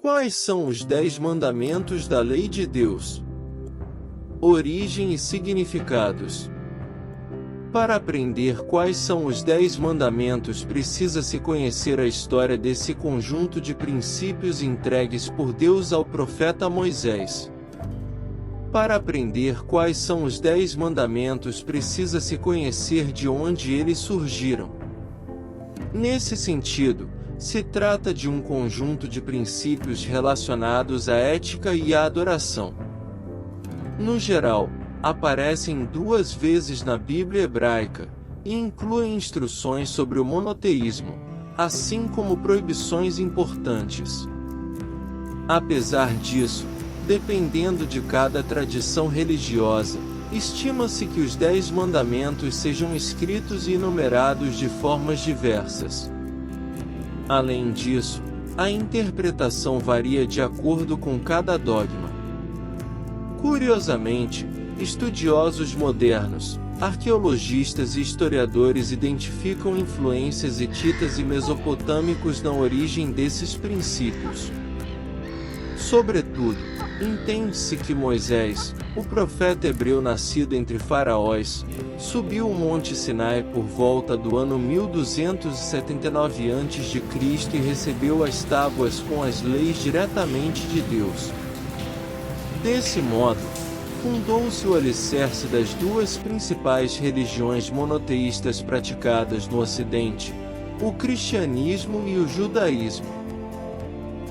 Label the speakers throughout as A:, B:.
A: Quais são os 10 mandamentos da lei de Deus? Origem e significados. Para aprender quais são os 10 mandamentos, precisa-se conhecer a história desse conjunto de princípios entregues por Deus ao profeta Moisés. Para aprender quais são os 10 mandamentos, precisa-se conhecer de onde eles surgiram. Nesse sentido, se trata de um conjunto de princípios relacionados à ética e à adoração. No geral, aparecem 2 vezes na Bíblia hebraica, e incluem instruções sobre o monoteísmo, assim como proibições importantes. Apesar disso, dependendo de cada tradição religiosa, estima-se que os 10 mandamentos sejam escritos e enumerados de formas diversas. Além disso, a interpretação varia de acordo com cada dogma. Curiosamente, estudiosos modernos, arqueologistas e historiadores identificam influências hititas e mesopotâmicos na origem desses princípios. Sobretudo, entende-se que Moisés, o profeta hebreu nascido entre faraós, subiu o Monte Sinai por volta do ano 1279 a.C. e recebeu as tábuas com as leis diretamente de Deus. Desse modo, fundou-se o alicerce das 2 principais religiões monoteístas praticadas no Ocidente, o cristianismo e o judaísmo.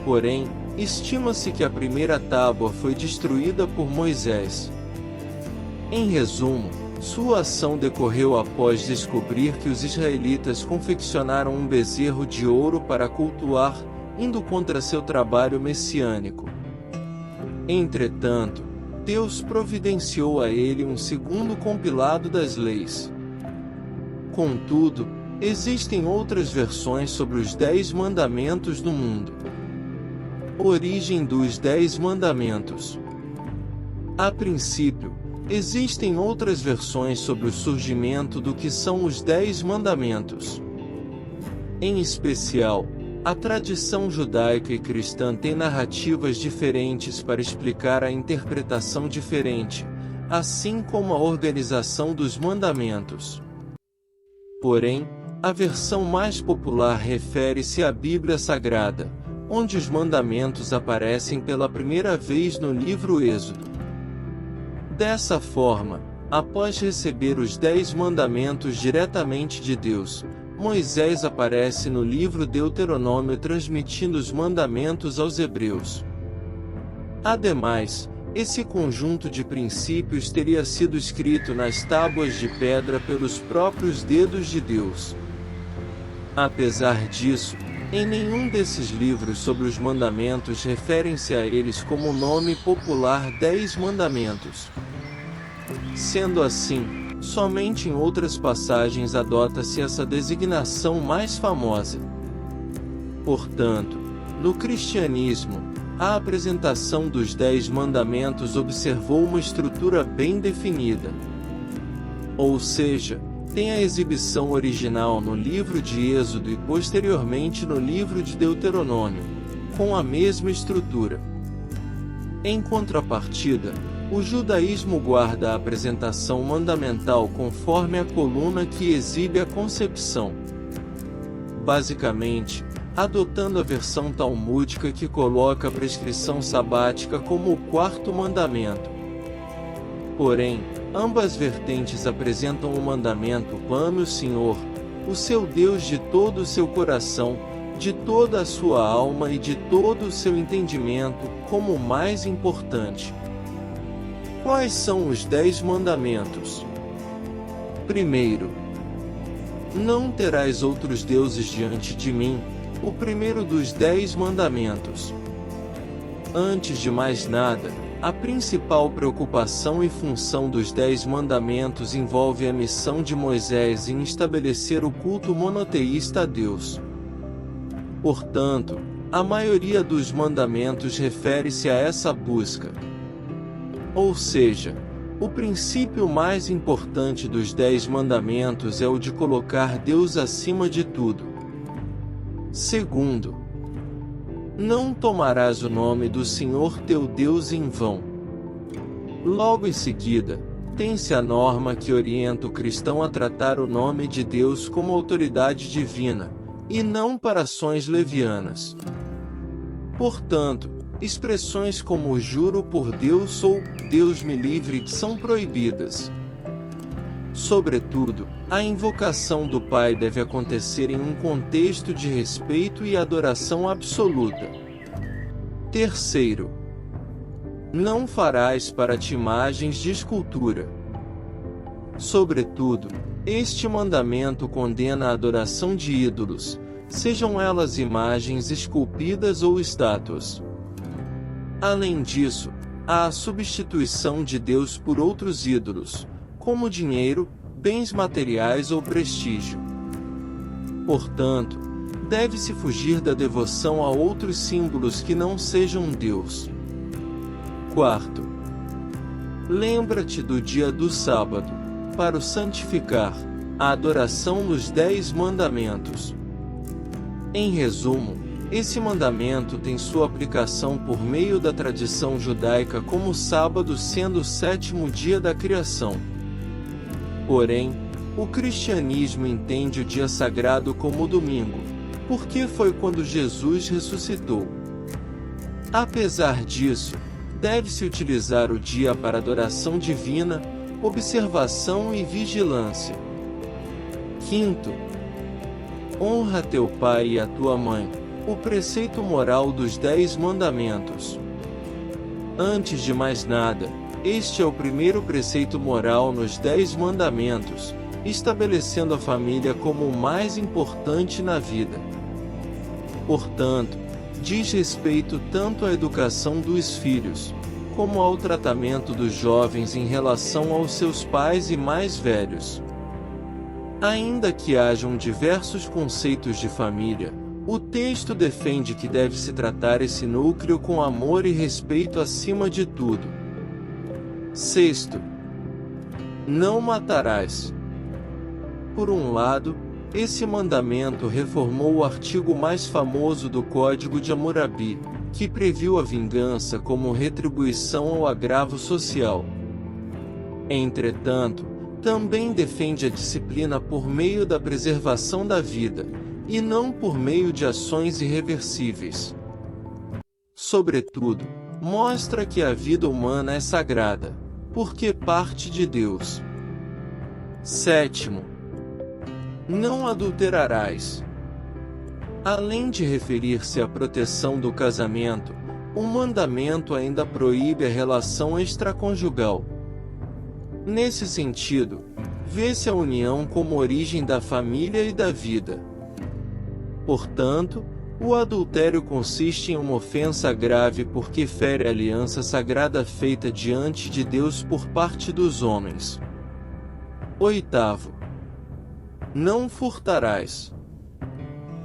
A: Porém, estima-se que a primeira tábua foi destruída por Moisés. Em resumo, sua ação decorreu após descobrir que os israelitas confeccionaram um bezerro de ouro para cultuar, indo contra seu trabalho messiânico. Entretanto, Deus providenciou a ele um segundo compilado das leis. Contudo, existem outras versões sobre os 10 mandamentos no mundo. Origem dos 10 mandamentos. A princípio, existem outras versões sobre o surgimento do que são os 10 mandamentos. Em especial, a tradição judaica e cristã tem narrativas diferentes para explicar a interpretação diferente, assim como a organização dos mandamentos. Porém, a versão mais popular refere-se à Bíblia Sagrada, onde os mandamentos aparecem pela primeira vez no livro Êxodo. Dessa forma, após receber os 10 mandamentos diretamente de Deus, Moisés aparece no livro Deuteronômio transmitindo os mandamentos aos hebreus. Ademais, esse conjunto de princípios teria sido escrito nas tábuas de pedra pelos próprios dedos de Deus. Apesar disso, em nenhum desses livros sobre os mandamentos referem-se a eles como o nome popular 10 mandamentos. Sendo assim, somente em outras passagens adota-se essa designação mais famosa. Portanto, no cristianismo, a apresentação dos 10 mandamentos observou uma estrutura bem definida. Ou seja, tem a exibição original no livro de Êxodo e posteriormente no livro de Deuteronômio, com a mesma estrutura. Em contrapartida, o judaísmo guarda a apresentação mandamental conforme a coluna que exibe a concepção. Basicamente, adotando a versão talmúdica que coloca a prescrição sabática como o 4º mandamento. Porém, ambas vertentes apresentam o mandamento: ame o Senhor, o seu Deus, de todo o seu coração, de toda a sua alma e de todo o seu entendimento, como o mais importante. Quais são os 10 mandamentos? Primeiro, não terás outros deuses diante de mim, o primeiro dos 10 mandamentos. Antes de mais nada, a principal preocupação e função dos 10 mandamentos envolve a missão de Moisés em estabelecer o culto monoteísta a Deus. Portanto, a maioria dos mandamentos refere-se a essa busca. Ou seja, o princípio mais importante dos 10 mandamentos é o de colocar Deus acima de tudo. Segundo, Não tomarás o nome do Senhor teu Deus em vão. Logo em seguida, tem-se a norma que orienta o cristão a tratar o nome de Deus como autoridade divina, e não para ações levianas. Portanto, expressões como juro por Deus ou Deus me livre são proibidas. Sobretudo, a invocação do Pai deve acontecer em um contexto de respeito e adoração absoluta. Terceiro, não farás para ti imagens de escultura. Sobretudo, este mandamento condena a adoração de ídolos, sejam elas imagens esculpidas ou estátuas. Além disso, há a substituição de Deus por outros ídolos, como dinheiro, bens materiais ou prestígio. Portanto, deve-se fugir da devoção a outros símbolos que não sejam Deus. Quarto, lembra-te do dia do sábado, para o santificar, a adoração nos 10 mandamentos. Em resumo, esse mandamento tem sua aplicação por meio da tradição judaica como o sábado sendo o 7º dia da criação. Porém, o cristianismo entende o dia sagrado como o domingo, porque foi quando Jesus ressuscitou. Apesar disso, deve-se utilizar o dia para adoração divina, observação e vigilância. Quinto, honra teu pai e a tua mãe, o preceito moral dos 10 mandamentos. Antes de mais nada, este é o primeiro preceito moral nos 10 mandamentos, estabelecendo a família como o mais importante na vida. Portanto, diz respeito tanto à educação dos filhos, como ao tratamento dos jovens em relação aos seus pais e mais velhos. Ainda que hajam diversos conceitos de família, o texto defende que deve-se tratar esse núcleo com amor e respeito acima de tudo. Sexto, não matarás. Por um lado, esse mandamento reformou o artigo mais famoso do Código de Hammurabi, que previu a vingança como retribuição ao agravo social. Entretanto, também defende a disciplina por meio da preservação da vida, e não por meio de ações irreversíveis. Sobretudo, mostra que a vida humana é sagrada, porque parte de Deus. Sétimo, não adulterarás. Além de referir-se à proteção do casamento, o mandamento ainda proíbe a relação extraconjugal. Nesse sentido, vê-se a união como origem da família e da vida. Portanto, o adultério consiste em uma ofensa grave porque fere a aliança sagrada feita diante de Deus por parte dos homens. Oitavo, não furtarás.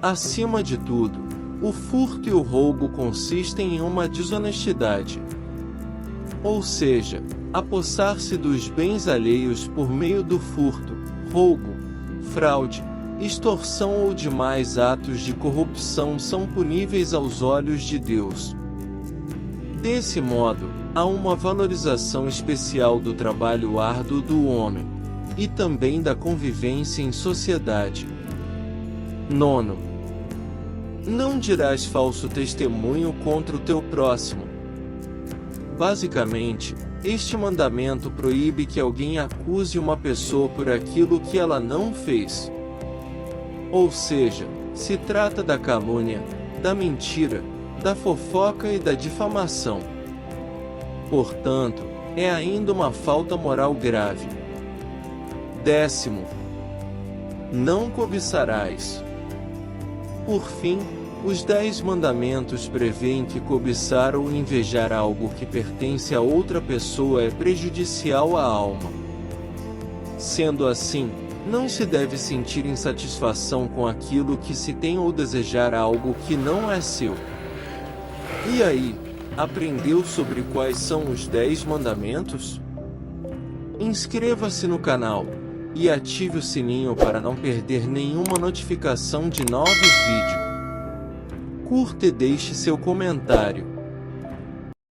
A: Acima de tudo, o furto e o roubo consistem em uma desonestidade. Ou seja, apossar-se dos bens alheios por meio do furto, roubo, fraude, extorsão ou demais atos de corrupção são puníveis aos olhos de Deus. Desse modo, há uma valorização especial do trabalho árduo do homem, e também da convivência em sociedade. Nono, não dirás falso testemunho contra o teu próximo. Basicamente, este mandamento proíbe que alguém acuse uma pessoa por aquilo que ela não fez. Ou seja, se trata da calúnia, da mentira, da fofoca e da difamação. Portanto, é ainda uma falta moral grave. Décimo, não cobiçarás. Por fim, os 10 mandamentos prevêem que cobiçar ou invejar algo que pertence a outra pessoa é prejudicial à alma. Sendo assim, não se deve sentir insatisfação com aquilo que se tem ou desejar algo que não é seu. E aí, aprendeu sobre quais são os 10 mandamentos? Inscreva-se no canal e ative o sininho para não perder nenhuma notificação de novos vídeos. Curta e deixe seu comentário.